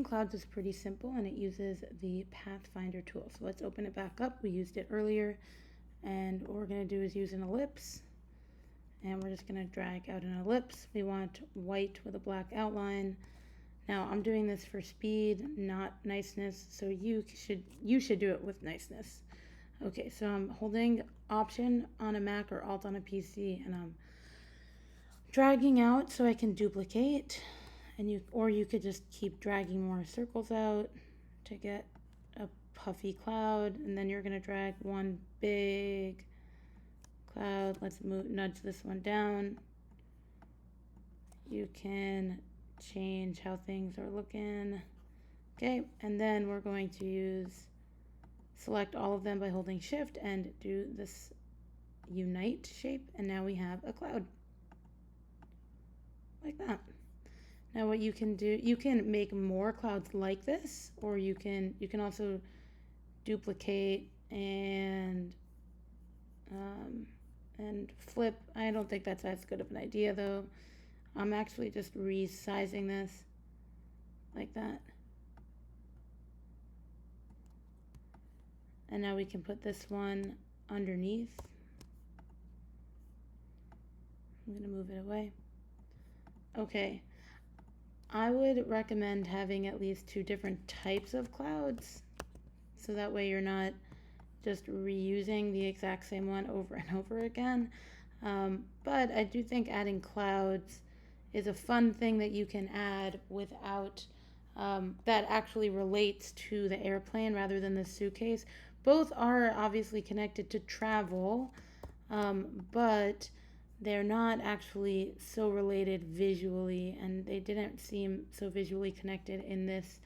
Clouds is pretty simple and it uses the Pathfinder tool. So let's open it back up. We used it earlier, and what we're going to do is use an ellipse, and we're just going to drag out an ellipse. We want white with a black outline. Now I'm doing this for speed, not niceness, so you should do it with niceness. Okay, so I'm holding Option on a Mac or Alt on a PC, and I'm dragging out so I can duplicate. And you could just keep dragging more circles out to get a puffy cloud, and then you're going to drag one big cloud. Let's nudge this one down. You can change how things are looking. Okay, and then we're going to select all of them by holding Shift and do this unite shape, and now we have a cloud like that. Now what you can do, you can make more clouds like this, or you can also duplicate and flip. I don't think that's as good of an idea though. I'm actually just resizing this like that. And now we can put this one underneath. I'm going to move it away. Okay. I would recommend having at least 2 different types of clouds, so that way you're not just reusing the exact same one over and over again. But I do think adding clouds is a fun thing that you can add without that actually relates to the airplane rather than the suitcase. Both are obviously connected to travel, but they're not actually so related visually, and they didn't seem so visually connected in this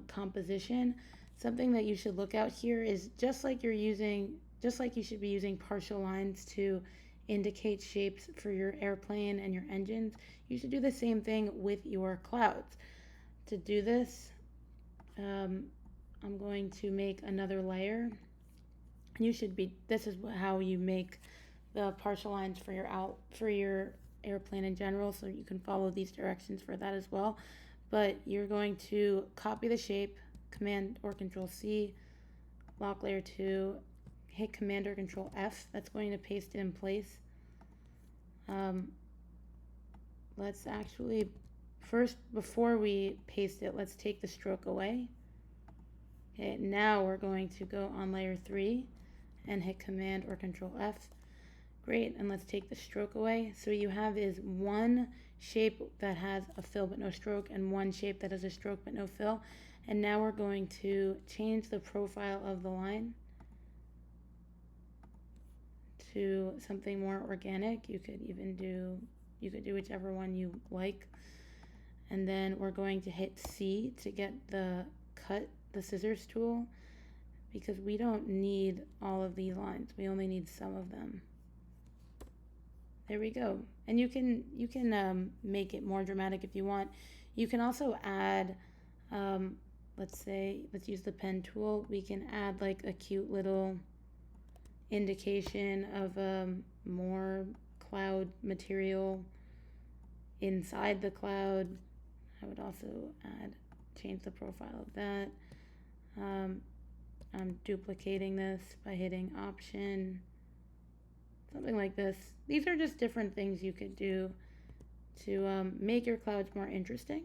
composition. Something that you should look out here is just like you should be using partial lines to indicate shapes for your airplane and your engines, you should do the same thing with your clouds. To do this, I'm going to make another layer. This is how you make the partial lines for your airplane in general, so you can follow these directions for that as well. But you're going to copy the shape, Command or Control C, lock layer 2, hit Command or Control F. That's going to paste it in place. Let's actually first, before we paste it, let's take the stroke away. Okay, now we're going to go on layer 3 and hit Command or Control F. Great, and let's take the stroke away. So what you have is one shape that has a fill but no stroke, and one shape that has a stroke but no fill. And now we're going to change the profile of the line to something more organic. You could do whichever one you like. And then we're going to hit C to get the scissors tool, because we don't need all of these lines. We only need some of them. There we go. And you can make it more dramatic if you want. You can also add, let's use the pen tool. We can add like a cute little indication of more cloud material inside the cloud. I would also change the profile of that. I'm duplicating this by hitting Option. Something like this. These are just different things you could do to make your clouds more interesting.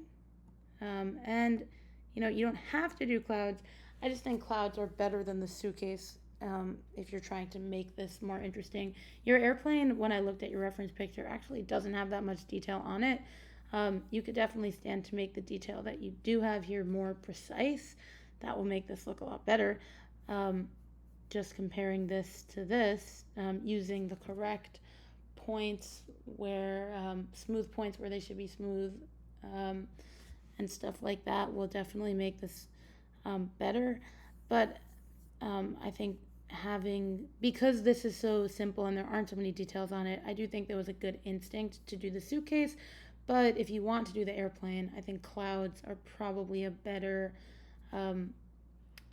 And you don't have to do clouds. I just think clouds are better than the suitcase if you're trying to make this more interesting. Your airplane, when I looked at your reference picture, actually doesn't have that much detail on it. You could definitely stand to make the detail that you do have here more precise. That will make this look a lot better. Just comparing this to this, using the correct points where smooth points where they should be smooth, and stuff like that will definitely make this better. But I think because this is so simple and there aren't so many details on it, I do think there was a good instinct to do the suitcase. But if you want to do the airplane, I think clouds are probably a better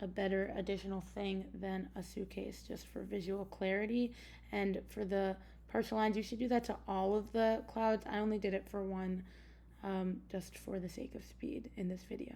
additional thing than a suitcase, just for visual clarity. And for the partial lines, you should do that to all of the clouds. I only did it for one, just for the sake of speed in this video.